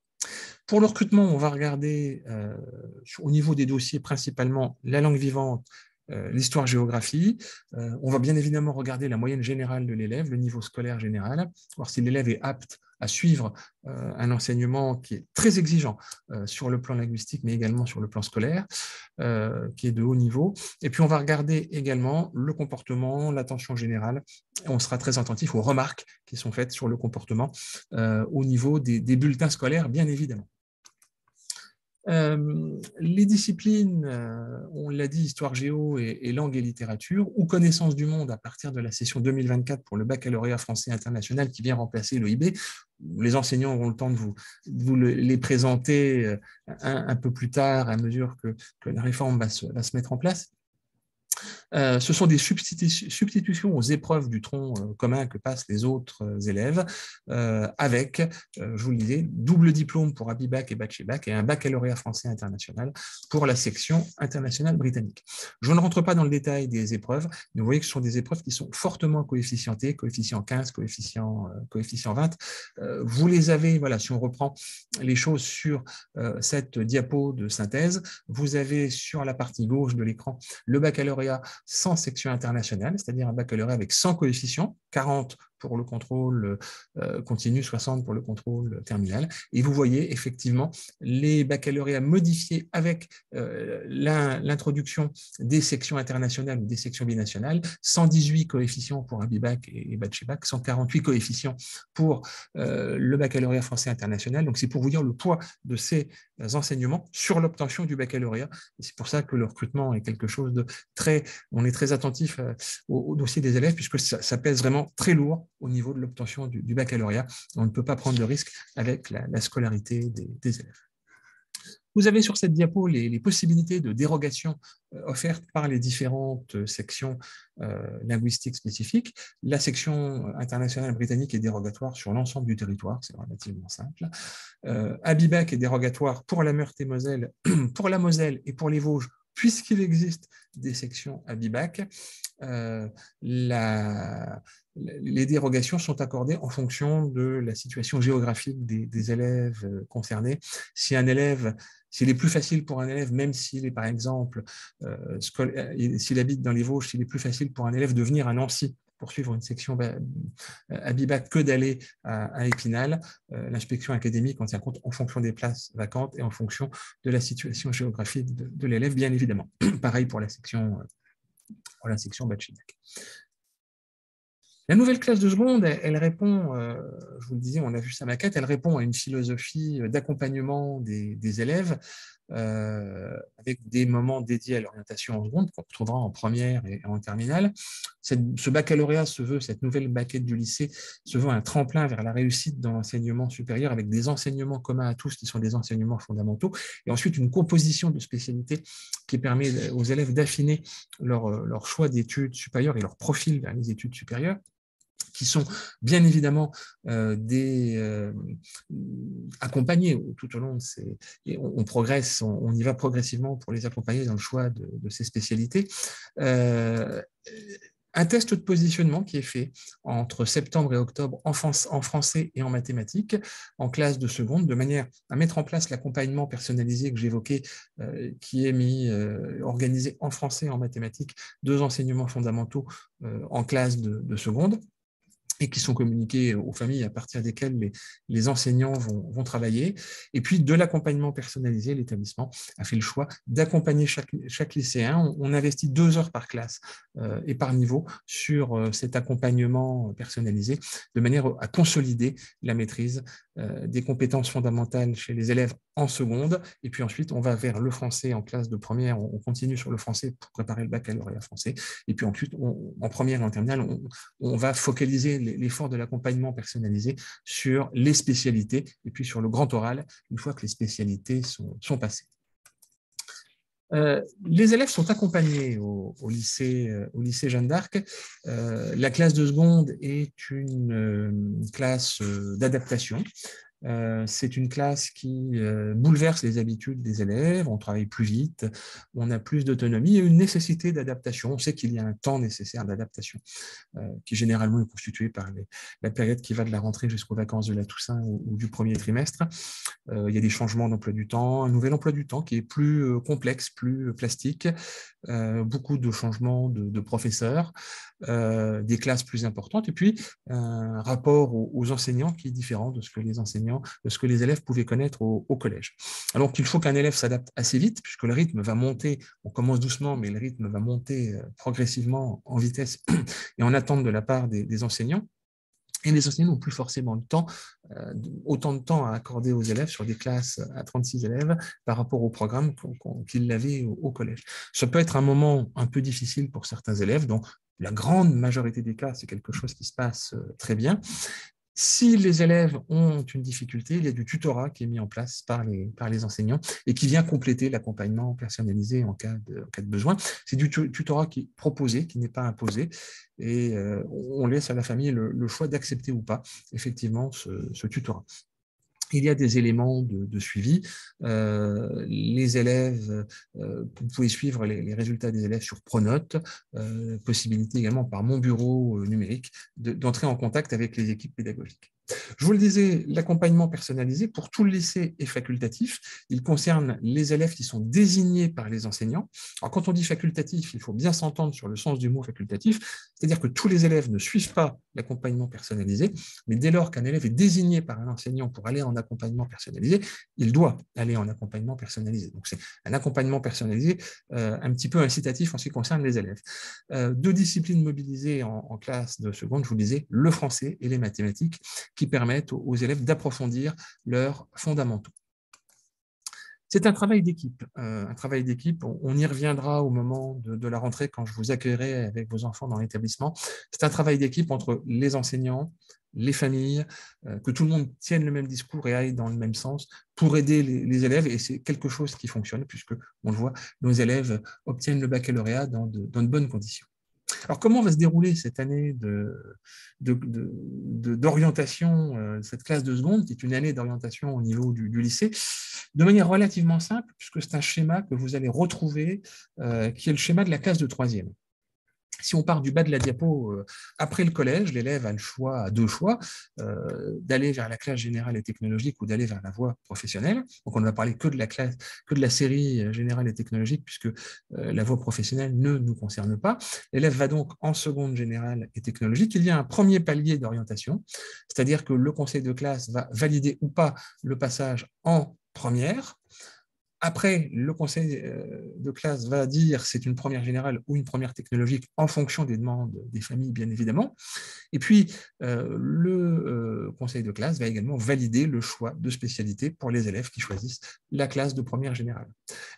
Pour le recrutement, on va regarder au niveau des dossiers principalement la langue vivante, l'histoire-géographie. On va bien évidemment regarder la moyenne générale de l'élève, le niveau scolaire général, voir si l'élève est apte à suivre un enseignement qui est très exigeant sur le plan linguistique, mais également sur le plan scolaire, qui est de haut niveau. Et puis, on va regarder également le comportement, l'attention générale. Et on sera très attentif aux remarques qui sont faites sur le comportement au niveau des bulletins scolaires, bien évidemment. Les disciplines, on l'a dit, histoire géo et langue et littérature, ou connaissance du monde à partir de la session 2024 pour le baccalauréat français international qui vient remplacer l'EIB. Les enseignants auront le temps de vous les présenter un peu plus tard à mesure que la réforme va se mettre en place. Ce sont des substitutions aux épreuves du tronc commun que passent les autres élèves, avec, je vous le disais, double diplôme pour Abibac et Batchibac et un baccalauréat français international pour la section internationale britannique. Je ne rentre pas dans le détail des épreuves, mais vous voyez que ce sont des épreuves qui sont fortement coefficientées, coefficient 15, coefficient 20. Vous les avez, voilà, si on reprend les choses sur cette diapo de synthèse, vous avez sur la partie gauche de l'écran le baccalauréat sans section internationale, c'est-à-dire un baccalauréat avec 100 coefficients, 40 pour le contrôle continu, 60 pour le contrôle terminal. Et vous voyez effectivement les baccalauréats modifiés avec l'introduction des sections internationales ou des sections binationales, 118 coefficients pour Abibac et Batchibac, 148 coefficients pour le baccalauréat français international. Donc c'est pour vous dire le poids de ces enseignements sur l'obtention du baccalauréat. C'est pour ça que le recrutement est quelque chose de très... On est très attentif au dossier des élèves puisque ça pèse vraiment très lourd au niveau de l'obtention du baccalauréat. On ne peut pas prendre de risque avec la scolarité des élèves. Vous avez sur cette diapo les possibilités de dérogation offertes par les différentes sections linguistiques spécifiques. La section internationale britannique est dérogatoire sur l'ensemble du territoire, c'est relativement simple. Abibac est dérogatoire pour la Meurthe-et-Moselle, pour la Moselle et pour les Vosges, puisqu'il existe des sections à BIBAC, les dérogations sont accordées en fonction de la situation géographique des élèves concernés. S'il est plus facile pour un élève, même s'il est par exemple, s'il habite dans les Vosges, s'il est plus facile pour un élève de venir à Nancy pour suivre une section à BIBAC que d'aller à Épinal, l'inspection académique en tient compte en fonction des places vacantes et en fonction de la situation géographique de l'élève, bien évidemment. Pareil pour la section Bachinac. La nouvelle classe de seconde, elle répond, je vous le disais, on a vu sa maquette, elle répond à une philosophie d'accompagnement des élèves avec des moments dédiés à l'orientation en seconde qu'on retrouvera en première et en terminale. Ce baccalauréat se veut, cette nouvelle maquette du lycée, se veut un tremplin vers la réussite dans l'enseignement supérieur avec des enseignements communs à tous qui sont des enseignements fondamentaux et ensuite une composition de spécialités qui permet aux élèves d'affiner leur choix d'études supérieures et leur profil vers les études supérieures, qui sont bien évidemment accompagnés tout au long de ces... Et on progresse, on y va progressivement pour les accompagner dans le choix de ces spécialités. Un test de positionnement qui est fait entre septembre et octobre en français et en mathématiques, en classe de seconde, de manière à mettre en place l'accompagnement personnalisé que j'évoquais, qui est organisé en français et en mathématiques, 2 enseignements fondamentaux en classe de seconde, et qui sont communiqués aux familles à partir desquelles les enseignants vont travailler. Et puis, de l'accompagnement personnalisé, l'établissement a fait le choix d'accompagner chaque lycéen. On investit 2 heures par classe et par niveau sur cet accompagnement personnalisé, de manière à consolider la maîtrise des compétences fondamentales chez les élèves en seconde. Et puis ensuite, on va vers le français en classe de première. On continue sur le français pour préparer le baccalauréat français. Et puis ensuite, en première et en terminale, on va focaliser l'effort de l'accompagnement personnalisé sur les spécialités et puis sur le grand oral, une fois que les spécialités sont passées. Les élèves sont accompagnés au lycée Jeanne d'Arc. La classe de seconde est une classe d'adaptation. C'est une classe qui bouleverse les habitudes des élèves, on travaille plus vite, on a plus d'autonomie et une nécessité d'adaptation. On sait qu'il y a un temps nécessaire d'adaptation qui généralement est constitué par la période qui va de la rentrée jusqu'aux vacances de la Toussaint ou du premier trimestre. Il y a des changements d'emploi du temps, un nouvel emploi du temps qui est plus complexe, plus plastique, beaucoup de changements de professeurs, des classes plus importantes et puis un rapport aux enseignants qui est différent de ce que les élèves pouvaient connaître au collège. Alors il faut qu'un élève s'adapte assez vite puisque le rythme va monter, on commence doucement mais le rythme va monter progressivement en vitesse et en attente de la part des enseignants. Et les enseignants n'ont plus forcément le temps, autant de temps à accorder aux élèves sur des classes à 36 élèves par rapport au programme qu'ils l'avaient au collège. Ça peut être un moment un peu difficile pour certains élèves, donc la grande majorité des cas, c'est quelque chose qui se passe très bien. Si les élèves ont une difficulté, il y a du tutorat qui est mis en place par les enseignants et qui vient compléter l'accompagnement personnalisé en cas de besoin. C'est du tutorat qui est proposé, qui n'est pas imposé, et on laisse à la famille le choix d'accepter ou pas, effectivement, ce tutorat. Il y a des éléments de suivi. Les élèves, vous pouvez suivre les résultats des élèves sur Pronote, possibilité également par mon bureau numérique d'entrer en contact avec les équipes pédagogiques. Je vous le disais, l'accompagnement personnalisé pour tout le lycée est facultatif. Il concerne les élèves qui sont désignés par les enseignants. Alors, quand on dit facultatif, il faut bien s'entendre sur le sens du mot facultatif, c'est-à-dire que tous les élèves ne suivent pas l'accompagnement personnalisé, mais dès lors qu'un élève est désigné par un enseignant pour aller en accompagnement personnalisé, il doit aller en accompagnement personnalisé. Donc, c'est un accompagnement personnalisé un petit peu incitatif en ce qui concerne les élèves. 2 disciplines mobilisées en classe de seconde, je vous disais, le français et les mathématiques, qui permettent aux élèves d'approfondir leurs fondamentaux. C'est un travail d'équipe. On y reviendra au moment de la rentrée quand je vous accueillerai avec vos enfants dans l'établissement. C'est un travail d'équipe entre les enseignants, les familles, que tout le monde tienne le même discours et aille dans le même sens pour aider les élèves. Et c'est quelque chose qui fonctionne puisque, on le voit, nos élèves obtiennent le baccalauréat dans de bonnes conditions. Alors, comment va se dérouler cette année d'orientation, cette classe de seconde, qui est une année d'orientation au niveau du lycée? De manière relativement simple, puisque c'est un schéma que vous allez retrouver, qui est le schéma de la classe de troisième. Si on part du bas de la diapo, après le collège, l'élève a le choix, a deux choix, d'aller vers la classe générale et technologique ou d'aller vers la voie professionnelle. Donc, on ne va parler que de la série générale et technologique, puisque la voie professionnelle ne nous concerne pas. L'élève va donc en seconde générale et technologique. Il y a un premier palier d'orientation, c'est-à-dire que le conseil de classe va valider ou pas le passage en première. Après, le conseil de classe va dire c'est une première générale ou une première technologique en fonction des demandes des familles, bien évidemment. Et puis, le conseil de classe va également valider le choix de spécialité pour les élèves qui choisissent la classe de première générale.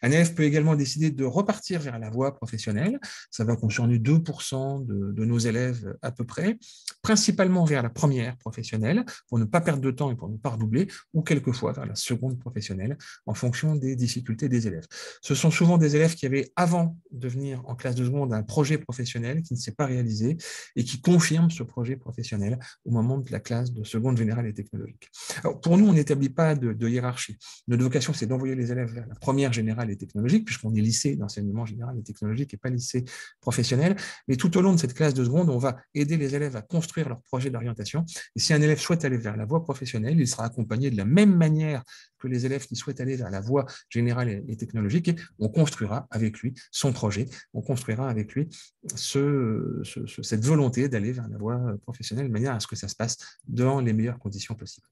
Un élève peut également décider de repartir vers la voie professionnelle. Ça va concerner 2% de nos élèves à peu près, principalement vers la première professionnelle, pour ne pas perdre de temps et pour ne pas redoubler, ou quelquefois vers la seconde professionnelle, en fonction des difficultés des élèves. Ce sont souvent des élèves qui avaient, avant de venir en classe de seconde, un projet professionnel qui ne s'est pas réalisé et qui confirment ce projet professionnel au moment de la classe de seconde générale et technologique. Alors, pour nous, on n'établit pas de hiérarchie. Notre vocation, c'est d'envoyer les élèves vers la première générale et technologique, puisqu'on est lycée d'enseignement général et technologique et pas lycée professionnel. Mais tout au long de cette classe de seconde, on va aider les élèves à construire leur projet d'orientation. Et si un élève souhaite aller vers la voie professionnelle, il sera accompagné de la même manière que les élèves qui souhaitent aller vers la voie générale et technologique, et on construira avec lui son projet, on construira avec lui cette volonté d'aller vers la voie professionnelle de manière à ce que ça se passe dans les meilleures conditions possibles.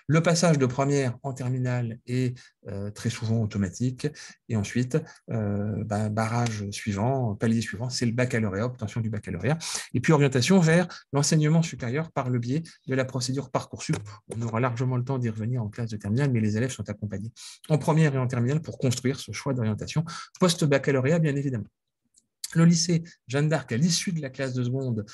Le passage de première en terminale est très souvent automatique, et ensuite, barrage suivant, palier suivant, c'est le baccalauréat, obtention du baccalauréat, et puis orientation vers l'enseignement supérieur par le biais de la procédure Parcoursup. On aura largement le temps d'y revenir en classe de terminale, mais les élèves sont accompagnés en première et en terminale pour construire ce choix d'orientation post-baccalauréat, bien évidemment. Le lycée Jeanne d'Arc, à l'issue de la classe de seconde,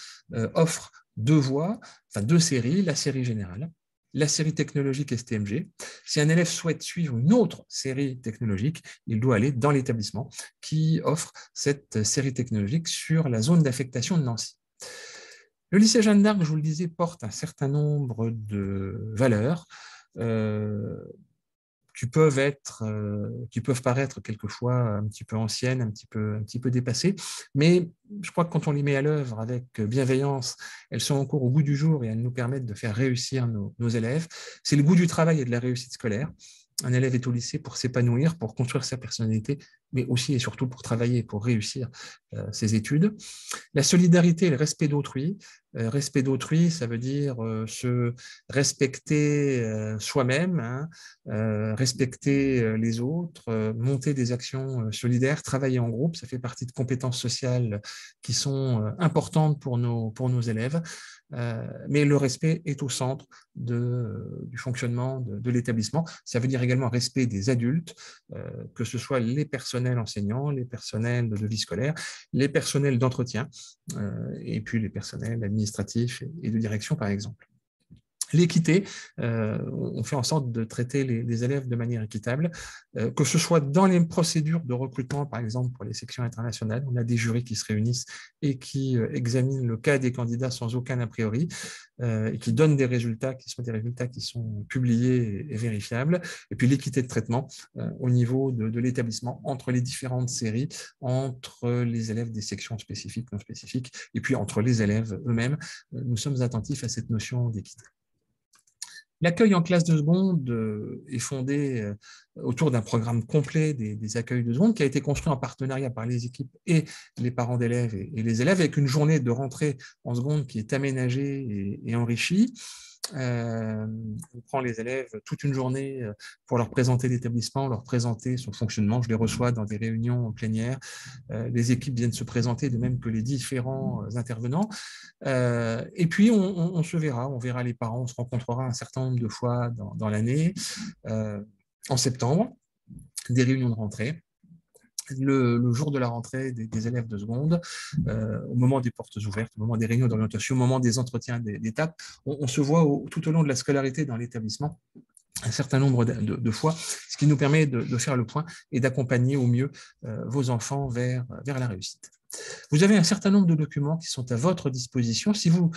offre deux voies, enfin deux séries, la série générale, la série technologique STMG. Si un élève souhaite suivre une autre série technologique, il doit aller dans l'établissement qui offre cette série technologique sur la zone d'affectation de Nancy. Le lycée Jeanne d'Arc, je vous le disais, porte un certain nombre de valeurs qui peuvent paraître quelquefois un petit peu anciennes, un petit peu dépassées, mais je crois que quand on les met à l'œuvre avec bienveillance, elles sont encore au goût du jour et elles nous permettent de faire réussir nos élèves. C'est le goût du travail et de la réussite scolaire. Un élève est au lycée pour s'épanouir, pour construire sa personnalité, mais aussi et surtout pour travailler, pour réussir ses études. La solidarité et le respect d'autrui. Respect d'autrui, ça veut dire se respecter soi-même, hein, respecter les autres, monter des actions solidaires, travailler en groupe. Ça fait partie de compétences sociales qui sont importantes pour nos élèves. Mais le respect est au centre du fonctionnement de l'établissement. Ça veut dire également respect des adultes, que ce soit les personnels enseignants, les personnels de vie scolaire, les personnels d'entretien, et puis les personnels administratifs et de direction, par exemple. L'équité, on fait en sorte de traiter les élèves de manière équitable, que ce soit dans les procédures de recrutement, par exemple pour les sections internationales, on a des jurys qui se réunissent et qui examinent le cas des candidats sans aucun a priori, et qui donnent des résultats qui sont publiés et vérifiables, et puis l'équité de traitement au niveau de l'établissement entre les différentes séries, entre les élèves des sections spécifiques, non spécifiques, et puis entre les élèves eux-mêmes. Nous sommes attentifs à cette notion d'équité. L'accueil en classe de seconde est fondé autour d'un programme complet des accueils de seconde qui a été construit en partenariat par les équipes et les parents d'élèves et les élèves, avec une journée de rentrée en seconde qui est aménagée et enrichie. On prend les élèves toute une journée pour leur présenter l'établissement, leur présenter son fonctionnement. Je les reçois dans des réunions en plénière. Les équipes viennent se présenter, de même que les différents intervenants. Et puis, on se verra, on verra les parents, on se rencontrera un certain nombre de fois dans l'année, en septembre, des réunions de rentrée. Le jour de la rentrée des élèves de seconde, au moment des portes ouvertes, au moment des réunions d'orientation, au moment des entretiens d'étape, on se voit tout au long de la scolarité dans l'établissement un certain nombre de fois, ce qui nous permet de faire le point et d'accompagner au mieux vos enfants vers la réussite. Vous avez un certain nombre de documents qui sont à votre disposition. Si vous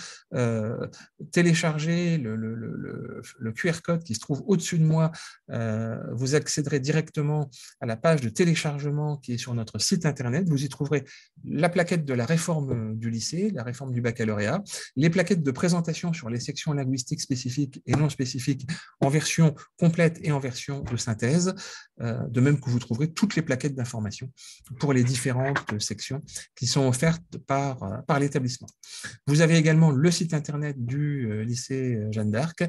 téléchargez le QR code qui se trouve au-dessus de moi, vous accéderez directement à la page de téléchargement qui est sur notre site internet. Vous y trouverez la plaquette de la réforme du lycée, la réforme du baccalauréat, les plaquettes de présentation sur les sections linguistiques spécifiques et non spécifiques en version complète et en version de synthèse, de même que vous trouverez toutes les plaquettes d'information pour les différentes sections qui sont offertes par l'établissement. Vous avez également le site internet du lycée Jeanne d'Arc,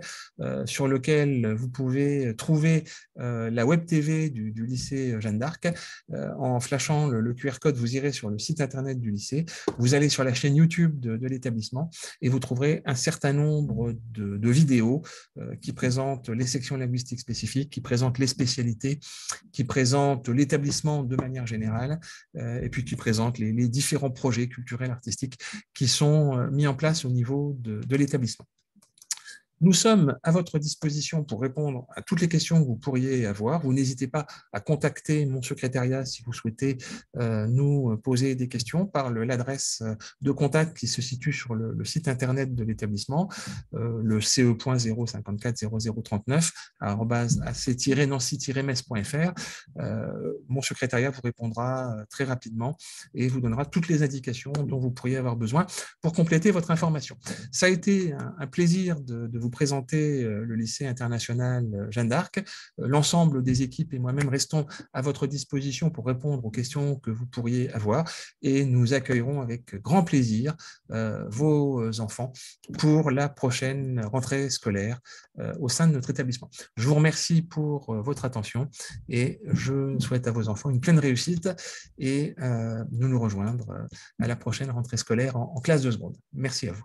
sur lequel vous pouvez trouver la web TV du lycée Jeanne d'Arc. En flashant le QR code, vous irez sur le site internet du lycée, vous allez sur la chaîne YouTube de l'établissement et vous trouverez un certain nombre de vidéos qui présentent les sections linguistiques spécifiques, qui présentent les spécialités, qui présentent l'établissement de manière générale et puis qui présentent les différents projets culturels, artistiques qui sont mis en place au niveau de l'établissement. Nous sommes à votre disposition pour répondre à toutes les questions que vous pourriez avoir. Vous n'hésitez pas à contacter mon secrétariat si vous souhaitez nous poser des questions par l'adresse de contact qui se situe sur le site internet de l'établissement, le ce.0540039@ac-nancy-metz.fr. Mon secrétariat vous répondra très rapidement et vous donnera toutes les indications dont vous pourriez avoir besoin pour compléter votre information. Ça a été un plaisir de vous présenter le lycée international Jeanne d'Arc. L'ensemble des équipes et moi-même restons à votre disposition pour répondre aux questions que vous pourriez avoir et nous accueillerons avec grand plaisir vos enfants pour la prochaine rentrée scolaire au sein de notre établissement. Je vous remercie pour votre attention et je souhaite à vos enfants une pleine réussite et nous rejoindre à la prochaine rentrée scolaire en classe de seconde. Merci à vous.